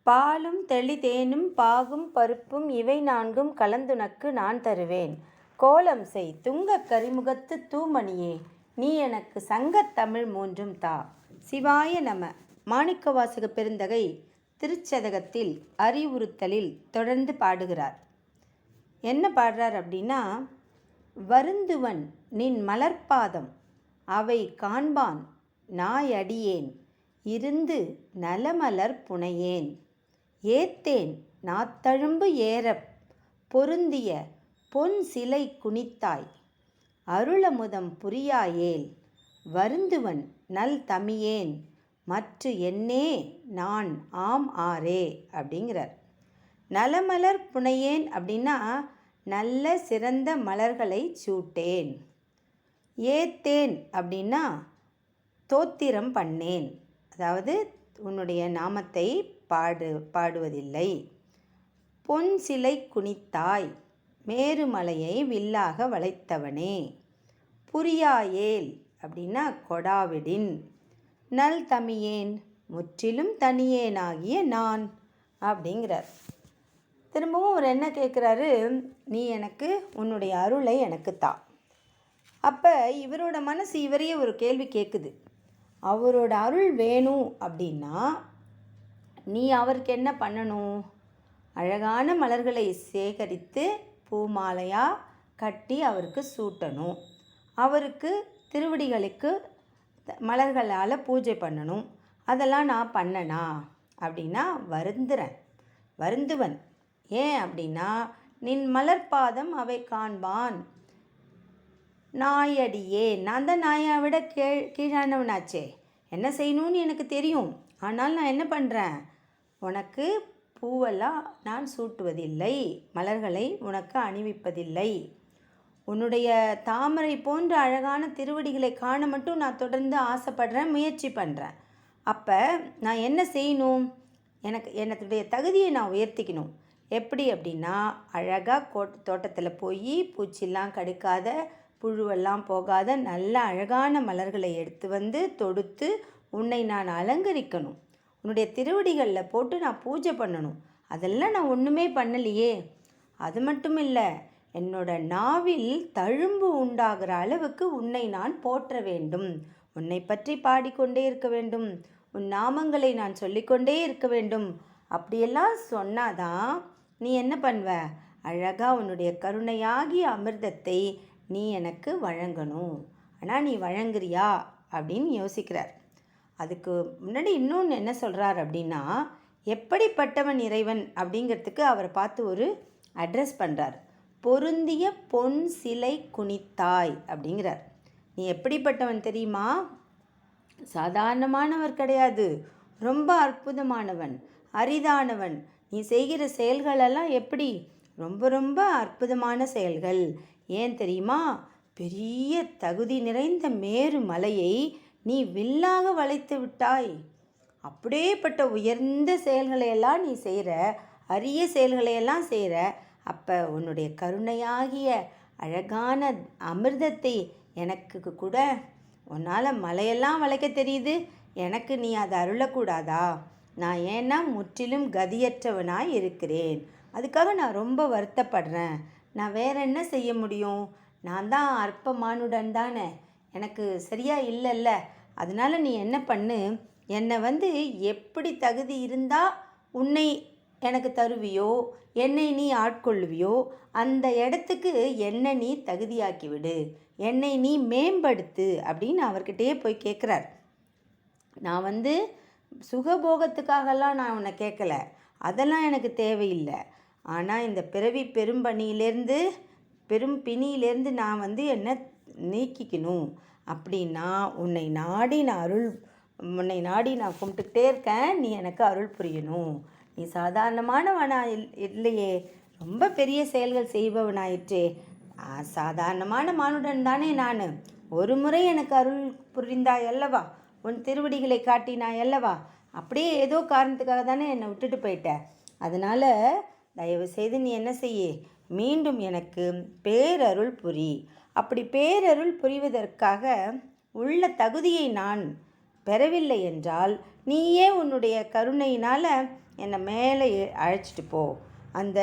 பாலும் தெளிதேனும் பாகும் பருப்பும் இவை நான்கும் கலந்துனக்கு நான் தருவேன். கோலம் செய் துங்கக் கரிமுகத்து தூமணியே, நீ எனக்கு சங்கத் தமிழ் மூன்றும் தா. சிவாய நம. மாணிக்கவாசக பெருந்தகை திருச்சதகத்தில் அறிவுறுத்தலில் தொடர்ந்து பாடுகிறார். என்ன பாடுறார் அப்படின்னா, வருந்துவன் நின் மலர்பாதம் அவை காண்பான் நாயடியேன், இருந்து நலமலர் புனையேன், ஏத்தேன் நாத்தழும்பு ஏறப் பொருந்திய பொன் சிலை குனித்தாய், அருளமுதம் புரியாயேல் வருந்துவன் நல் தமியேன், மற்று என்னே நான் ஆம் ஆரே அப்படிங்கிறார். நலமலர் புனையேன் அப்படின்னா நல்ல சிறந்த மலர்களை சூட்டேன். ஏத்தேன் அப்படின்னா தோத்திரம் பண்ணேன், அதாவது உன்னுடைய நாமத்தை பாடுவதில்லை. பொன் சிலை குனித்தாய், மேருமலையை வில்லாக வளைத்தவனே. புரியாயேல் அப்படின்னா கொடாவிடின். நல் தமியேன் முற்றிலும் தனியேனாகிய நான் அப்படிங்கிறார். திரும்பவும் அவர் என்ன கேட்குறாரு, நீ எனக்கு உன்னுடைய அருளை எனக்கு தா. அப்போ இவரோட மனசு இவரையே ஒரு கேள்வி கேட்குது. அவரோட அருள் வேணும் அப்படின்னா நீ அவருக்கு என்ன பண்ணணும்? அழகான மலர்களை சேகரித்து பூமாலையாக கட்டி அவருக்கு சூட்டணும். அவருக்கு திருவடிகளுக்கு மலர்களால் பூஜை பண்ணணும். அதெல்லாம் நான் பண்ணனா அப்படின்னா வருந்துவன். ஏன் அப்படின்னா நின் மலர்பாதம் அவை காண்பான் நாயடியே. நான் தான் நாயை விட கீழானவனாச்சே. என்ன செய்யணும்னு எனக்கு தெரியும். ஆனால் நான் என்ன பண்ணுறேன், உனக்கு பூவெல்லாம் நான் சூட்டுவதில்லை, மலர்களை உனக்கு அணிவிப்பதில்லை. உன்னுடைய தாமரை போன்ற அழகான திருவடிகளை காண மட்டும் நான் தொடர்ந்து ஆசைப்படுறேன், முயற்சி பண்ணுறேன். அப்போ நான் என்ன செய்யணும், என்னுடைய தகுதியை நான் உயர்த்திக்கணும். எப்படி அப்படின்னா அழகாக தோட்டத்தில் போய் பூச்சிலாம் கடுக்காத, புழுவெல்லாம் போகாத நல்ல அழகான மலர்களை எடுத்து வந்து தொடுத்து உன்னை நான் அலங்கரிக்கணும். உன்னுடைய திருவடிகளில் போட்டு நான் பூஜை பண்ணணும். அதெல்லாம் நான் ஒன்றுமே பண்ணலையே. அது மட்டும் இல்லை, என்னோட நாவில் தழும்பு உண்டாகிற அளவுக்கு உன்னை நான் போற்ற வேண்டும். உன்னை பற்றி பாடிக்கொண்டே இருக்க வேண்டும். உன் நாமங்களை நான் சொல்லிக்கொண்டே இருக்க வேண்டும். அப்படியெல்லாம் சொன்னாதான் நீ என்ன பண்ணுவ, அழகாக உன்னுடைய கருணையாகிய அமிர்தத்தை நீ எனக்கு வழங்கணும். ஆனால் நீ வழங்குறியா அப்படின்னு யோசிக்கிறார். அதுக்கு முன்னாடி இன்னொன்று என்ன சொல்கிறார் அப்படின்னா, எப்படிப்பட்டவன் இறைவன் அப்படிங்கிறதுக்கு அவரை பார்த்து ஒரு அட்ரஸ் பண்ணுறார். பொருந்திய பொன் சிலை குனித்தாய் அப்படிங்கிறார். நீ எப்படிப்பட்டவன் தெரியுமா? சாதாரணமானவர் கிடையாது, ரொம்ப அற்புதமானவன், அரிதானவன். நீ செய்கிற செயல்களெல்லாம் எப்படி, ரொம்ப ரொம்ப அற்புதமான செயல்கள். ஏன் தெரியுமா, பெரிய தகுதி நிறைந்த மேரு மலையை நீ வில்லாக வளைத்து விட்டாய். அப்படியேப்பட்ட உயர்ந்த செயல்களையெல்லாம் நீ செய்கிற, அரிய செயல்களையெல்லாம் செய்கிற. அப்போ உன்னுடைய கருணையாகிய அழகான அமிர்தத்தை எனக்கு கூட உன்னால் மலையெல்லாம் வளைக்க தெரியுது, எனக்கு நீ அதை அருளக்கூடாதா? நான் ஏன்னா முற்றிலும் கதியற்றவனாய் இருக்கிறேன். அதுக்காக நான் ரொம்ப வருத்தப்படுறேன். நான் வேறு என்ன செய்ய முடியும்? நான் தான் அற்பமானுடன் தானே, எனக்கு சரியாக இல்லைல்ல. அதனால் நீ என்ன பண்ணு, என்னை எப்படி தகுதி இருந்தால் உன்னை எனக்கு தருவியோ, என்னை நீ ஆட்கொள்ளுவியோ, அந்த இடத்துக்கு என்னை நீ தகுதியாக்கி விடு, என்னை நீ மேம்படுத்து அப்படின்னு அவர்கிட்டயே போய் கேட்குறார். நான் சுகபோகத்துக்காகலாம் நான் உன்னை கேட்கல, அதெல்லாம் எனக்கு தேவையில்லை. ஆனால் இந்த பிறவி பெரும் பிணியிலேருந்து நான் என்னை நீக்கிக்கணும் அப்படின்னா உன்னை நாடி நான் கும்பிட்டுக்கிட்டே இருக்கேன். நீ எனக்கு அருள் புரியணும். நீ சாதாரணமானவனா இல்லையே, ரொம்ப பெரிய செயல்கள் செய்பவனாயிற்றே. சாதாரணமான மானுடன் தானே நான். ஒரு முறை எனக்கு அருள் புரிந்தாய் அல்லவா, உன் திருவடிகளை காட்டினாய் அல்லவா, அப்படியே ஏதோ காரணத்துக்காக தானே என்னை விட்டுட்டு போயிட்ட. அதனால் தயவு செய்து நீ என்ன செய்ய, மீண்டும் எனக்கு பேரருள் புரி. அப்படி பேரருள் புரிவதற்காக உள்ள தகுதியை நான் பெறவில்லை என்றால் நீயே உன்னுடைய கருணையினால் என்னை மேலே அழைச்சிட்டு போ, அந்த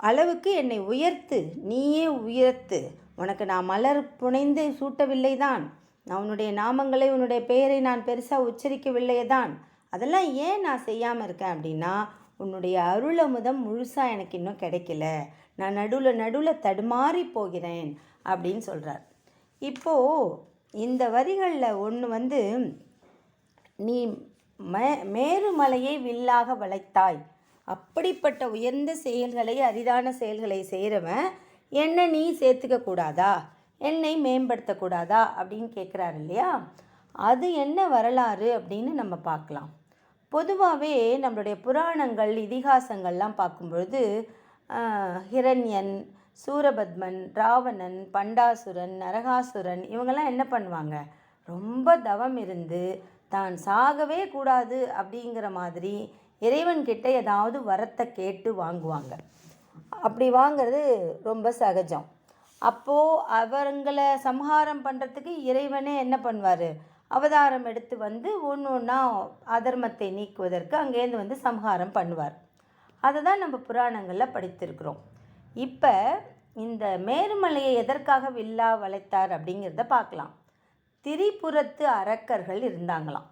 அளவுக்கு என்னை உயர்த்து, நீயே உயர்த்து. உனக்கு நான் மலர் புனைந்து சூட்டவில்லை தான், நான் உன்னுடைய நாமங்களை உன்னுடைய பெயரை நான் பெருசாக உச்சரிக்கவில்லையே தான். அதெல்லாம் ஏன் நான் செய்யாமல் இருக்கேன் அப்படின்னா, உன்னுடைய அருளமுதம் முழுசாக எனக்கு இன்னும் கிடைக்கல, நான் நடுவில் தடுமாறி போகிறேன் அப்படின்னு சொல்கிறார். இப்போது இந்த வரிகளில் ஒன்று நீ மேருமலையை வில்லாக வளைத்தாய், அப்படிப்பட்ட உயர்ந்த செயல்களை அரிதான செயல்களை செய்கிறவன் என்னை நீ சேர்த்துக்க கூடாதா, என்னை மேம்படுத்தக்கூடாதா அப்படின்னு கேட்குறாரு இல்லையா. அது என்ன வரலாறு அப்படின்னு நம்ம பார்க்கலாம். பொதுவாகவே நம்மளுடைய புராணங்கள் இதிகாசங்கள்லாம் பார்க்கும்பொழுது ஹிரண்யன், சூரபத்மன், ராவணன், பண்டாசுரன், நரகாசுரன் இவங்கெல்லாம் என்ன பண்ணுவாங்க, ரொம்ப தவம் இருந்து தான் சாகவே கூடாது அப்படிங்கிற மாதிரி இறைவன்கிட்ட ஏதாவது வரத்தை கேட்டு வாங்குவாங்க. அப்படி வாங்கிறது ரொம்ப சகஜம். அப்போது அவங்களை சம்ஹாரம் பண்ணுறதுக்கு இறைவனே என்ன பண்ணுவார், அவதாரம் எடுத்து ஒன்று ஒன்றா அதர்மத்தை நீக்குவதற்கு அங்கேருந்து சம்ஹாரம் பண்ணுவார். அதை தான் நம்ம புராணங்களில் படித்திருக்கிறோம். இப்போ இந்த மேருமலையை எதற்காக வில்லா வளைத்தார் அப்படிங்கிறத பார்க்கலாம். திரிபுரத்து அரக்கர்கள் இருந்தாங்களாம்.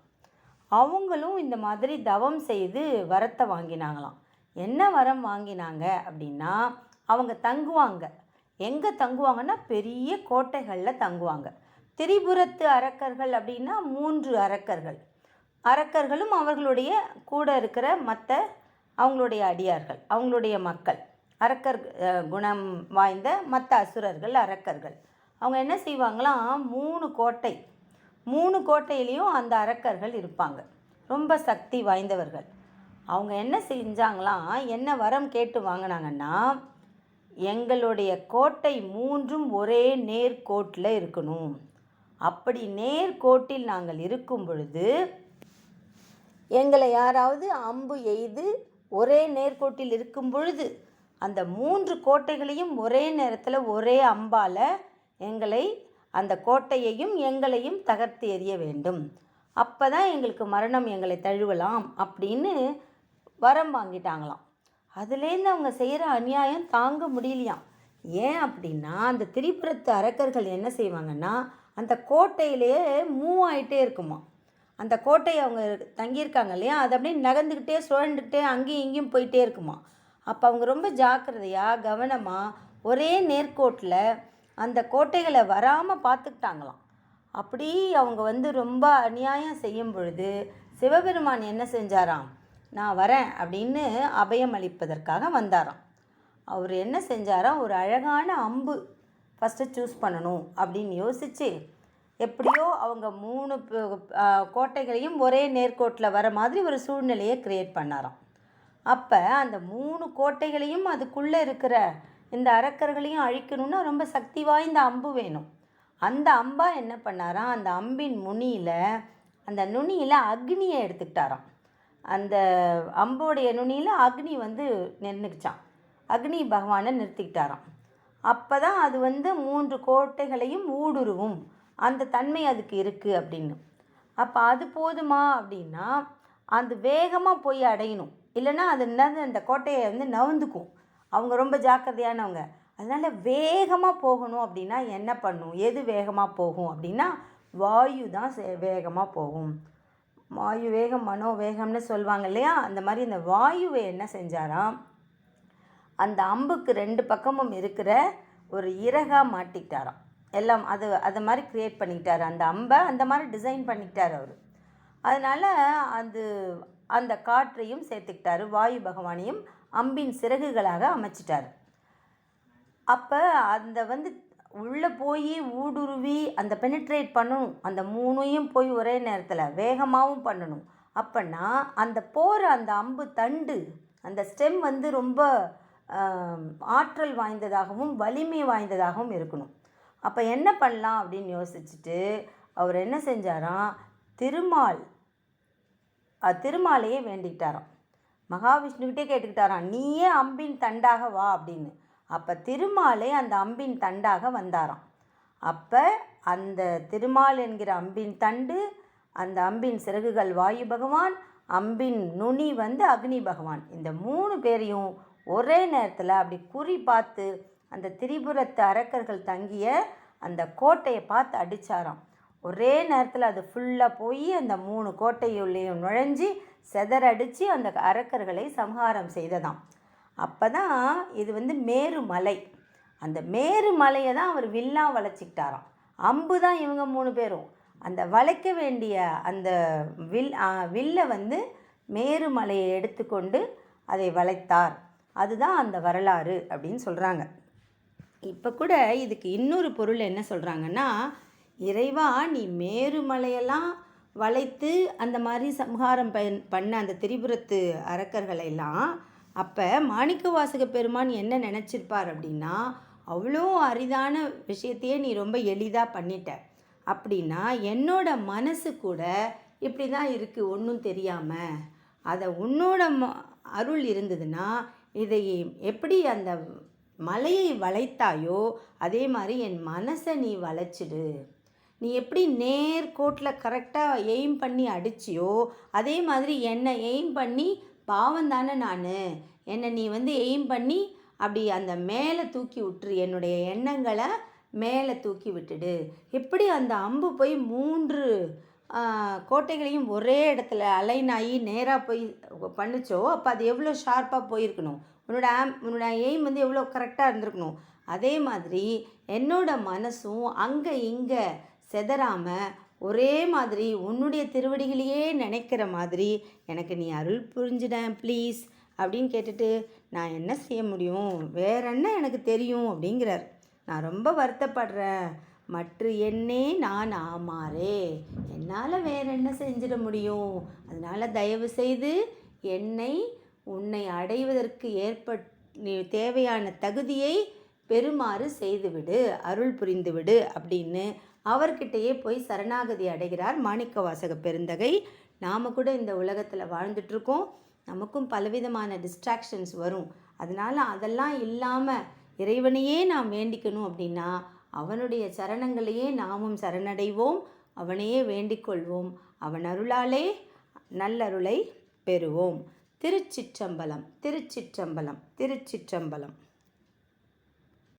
அவங்களும் இந்த மாதிரி தவம் செய்து வரத்தை வாங்கினாங்களாம். என்ன வரம் வாங்கினாங்க அப்படின்னா, அவங்க தங்குவாங்க. எங்கே தங்குவாங்கன்னா பெரிய கோட்டைகளில் தங்குவாங்க. திரிபுரத்து அரக்கர்கள் அப்படின்னா 3 அரக்கர்கள். அரக்கர்களும் அவர்களுடைய கூட இருக்கிற மற்ற அவங்களுடைய அடியார்கள், அவங்களுடைய மக்கள். அரக்கர் குணம் வாய்ந்த மற்ற அசுரர்கள் அரக்கர்கள். அவங்க என்ன செய்வாங்களாம், 3 கோட்டை, 3 கோட்டையிலையும் அந்த அரக்கர்கள் இருப்பாங்க. ரொம்ப சக்தி வாய்ந்தவர்கள். அவங்க என்ன செஞ்சாங்களாம், என்ன வரம் கேட்டு வாங்கினாங்கன்னா, எங்களுடைய கோட்டை 3ம் ஒரே நேர்கோட்டில் இருக்கணும். அப்படி நேர்கோட்டில் நாங்கள் இருக்கும் பொழுது எங்களை யாராவது அம்பு எய்து ஒரே நேர்கோட்டில் இருக்கும் பொழுது அந்த 3 கோட்டைகளையும் ஒரே நேரத்தில் ஒரே அம்பால் எங்களை, அந்த கோட்டையையும் எங்களையும் தகர்த்து எறிய வேண்டும். அப்போ தான் எங்களுக்கு மரணம் எங்களை தழுவலாம் அப்படின்னு வரம் வாங்கிட்டாங்களாம். அதுலேருந்து அவங்க செய்கிற அநியாயம் தாங்க முடியலையாம். ஏன் அப்படின்னா, அந்த திரிபுரத்து அரக்கர்கள் என்ன செய்வாங்கன்னா, அந்த கோட்டையிலேயே மூவ் ஆகிட்டே இருக்குமா. அந்த கோட்டையை அவங்க தங்கியிருக்காங்க இல்லையா, அது அப்படியே நகர்ந்துக்கிட்டே சுழண்டுக்கிட்டே அங்கேயும் இங்கேயும் போயிட்டே இருக்குமா. அப்போ அவங்க ரொம்ப ஜாக்கிரதையாக கவனமாக ஒரே நேர்கோட்டில் அந்த கோட்டைகளை வராமல் பார்த்துக்கிட்டாங்களாம். அப்படி அவங்க ரொம்ப அநியாயம் செய்யும் பொழுது சிவபெருமான் என்ன செஞ்சாராம், நான் வரேன் அப்படின்னு அபயம் அளிப்பதற்காக வந்தாராம். அவர் என்ன செஞ்சாராம், ஒரு அழகான அம்பு ஃபஸ்ட்டு சூஸ் பண்ணணும் அப்படின்னு யோசித்து, எப்படியோ அவங்க 3 கோட்டைகளையும் ஒரே நேர்கோட்டில் வர மாதிரி ஒரு சூழ்நிலையை க்ரியேட் பண்ணாராம். அப்போ அந்த 3 கோட்டைகளையும் அதுக்குள்ளே இருக்கிற இந்த அரக்கர்களையும் அழிக்கணும்னா ரொம்ப சக்தி வாய்ந்த அம்பு வேணும். அந்த அம்பா என்ன பண்ணாராம், அந்த அம்பின் நுனியில் அக்னியை எடுத்துக்கிட்டாராம். அந்த அம்போடைய நுனியில் அக்னி நின்றுச்சான். அக்னி பகவானை நிறுத்திக்கிட்டாராம். அப்போ தான் அது 3 கோட்டைகளையும் ஊடுருவும் அந்த தன்மை அதுக்கு இருக்குது அப்படின்னு. அப்போ அது போதுமா அப்படின்னா, அது வேகமாக போய் அடையணும். இல்லைன்னா அது அந்த கோட்டையை நவுந்துக்கும். அவங்க ரொம்ப ஜாக்கிரதையானவங்க. அதனால் வேகமாக போகணும் அப்படின்னா என்ன பண்ணும், எது வேகமாக போகும் அப்படின்னா, வாயு தான் வேகமாக போகும். வாயு வேகம் மனோவேகம்னு சொல்லுவாங்க இல்லையா, அந்த மாதிரி இந்த வாயுவை என்ன செஞ்சாராம், அந்த அம்புக்கு 2 பக்கமும் இருக்கிற ஒரு இறகாக மாட்டிக்கிட்டாராம். எல்லாம் அது மாதிரி க்ரியேட் பண்ணிக்கிட்டார். அந்த அம்பை அந்த மாதிரி டிசைன் பண்ணிக்கிட்டார் அவர். அதனால் அந்த காற்றையும் சேர்த்துக்கிட்டாரு, வாயு பகவானையும் அம்பின் சிறகுகளாக அமைச்சிட்டார். அப்போ அந்த உள்ளே போய் ஊடுருவி அந்த பெனிட்ரேட் பண்ணணும். அந்த 3ஐயும் போய் ஒரே நேரத்தில் வேகமாகவும் பண்ணணும். அப்போன்னா அந்த போகிற அந்த அம்பு தண்டு, அந்த ஸ்டெம் ரொம்ப ஆற்றல் வாய்ந்ததாகவும் வலிமை வாய்ந்ததாகவும் இருக்கணும். அப்போ என்ன பண்ணலாம் அப்படின்னு யோசிச்சுட்டு அவர் என்ன செஞ்சாராம், திருமாலையே வேண்டிக்கிட்டாராம். மகாவிஷ்ணுக்கிட்டே கேட்டுக்கிட்டாராம், நீயே அம்பின் தண்டாக வா அப்படின்னு. அப்போ திருமாலே அந்த அம்பின் தண்டாக வந்தாராம். அப்போ அந்த திருமால் என்கிற அம்பின் தண்டு, அந்த அம்பின் சிறகுகள் வாயு பகவான், அம்பின் நுனி வந்து அக்னி பகவான். இந்த 3 பேரையும் ஒரே நேரத்தில் அப்படி குறி பார்த்து அந்த திரிபுரத்து அரக்கர்கள் தங்கிய அந்த கோட்டையை பார்த்து அடித்தாராம். ஒரே நேரத்தில் அது ஃபுல்லாக போய் அந்த 3 கோட்டையுள்ளேயும் நுழைஞ்சி செதறடித்து அந்த அரக்கர்களை சம்ஹாரம் செய்ததாம். அப்போ தான் இது வந்து மேருமலை. அந்த மேருமலையை தான் அவர் வில்லாக வளைச்சிக்கிட்டாராம். அம்பு தான் இவங்க 3 பேரும். அந்த வளைக்க வேண்டிய அந்த வில்லை வந்து மேருமலையை எடுத்துக்கொண்டு அதை வளைத்தார். அதுதான் அந்த வரலாறு அப்படின்னு சொல்கிறாங்க. இப்போ கூட இதுக்கு இன்னொரு பொருள் என்ன சொல்கிறாங்கன்னா, இறைவா நீ மேருமலையெல்லாம் வளைத்து அந்த மாதிரி சம்ஹாரம் பண்ண அந்த திரிபுரத்து அரக்கர்களெல்லாம் அப்போ மாணிக்கவாசக பெருமான் என்ன நினச்சிருப்பார் அப்படின்னா, அவ்வளோ அரிதான விஷயத்தையே நீ ரொம்ப எளிதாக பண்ணிட்ட அப்படின்னா என்னோட மனசு கூட இப்படி தான் இருக்குது ஒன்றும் தெரியாமல். அதை உன்னோட அருள் இருந்ததுன்னா இதை எப்படி அந்த மலையை வளைத்தாயோ அதே மாதிரி என் மனசை நீ வளைச்சிடு. நீ எப்படி நேர்கோட்டில் கரெக்டாக எய்ம் பண்ணி அடிச்சியோ அதே மாதிரி என்னை எய்ம் பண்ணி பாவம் தானே நான், என்னை நீ வந்து எய்ம் பண்ணி அப்படி அந்த மேலே தூக்கி விட்டுரு, என்னுடைய எண்ணங்களை மேலே தூக்கி விட்டுடு. எப்படி அந்த அம்பு போய் 3 கோட்டைகளையும் ஒரே இடத்துல அலைன் ஆகி நேராக போய் பண்ணுச்சோ அப்போ அது எவ்வளோ ஷார்ப்பாக போயிருக்கணும், உன்னோட எய்ம் வந்து எவ்வளோ கரெக்டாக இருந்திருக்கணும். அதே மாதிரி என்னோட மனசும் அங்கே இங்கே செதறாமல் ஒரே மாதிரி உன்னுடைய திருவடிகளையே நினைக்கிற மாதிரி எனக்கு நீ அருள் புரிஞ்சிடேன் ப்ளீஸ் அப்படின்னு கேட்டுட்டு நான் என்ன செய்ய முடியும், வேற என்ன எனக்கு தெரியும் அப்படிங்கிறார். நான் ரொம்ப வருத்தப்படுறேன், மற்ற என்னே நான் ஆமாறே, என்னால் வேற என்ன செஞ்சிட முடியும், அதனால் தயவு செய்து என்னை உன்னை அடைவதற்கு தேவையான தகுதியை பெறுமாறு செய்துவிடு, அருள் புரிந்துவிடு அப்படின்னு அவர்கிட்டயே போய் சரணாகதி அடைகிறார் மாணிக்கவாசக பெருந்தகை. நாம் கூட இந்த உலகத்தில் வாழ்ந்துட்டுருக்கோம், நமக்கும் பலவிதமான டிஸ்ட்ராக்ஷன்ஸ் வரும். அதனால் அதெல்லாம் இல்லாமல் இறைவனையே நாம் வேண்டிக்கணும் அப்படின்னா அவனுடைய சரணங்களையே நாமும் சரணடைவோம், அவனையே வேண்டிக்கொள்வோம், அவன் அருளாலே நல்லருளை பெறுவோம். திருச்சிற்றம்பலம், திருச்சிற்றம்பலம், திருச்சிற்றம்பலம்.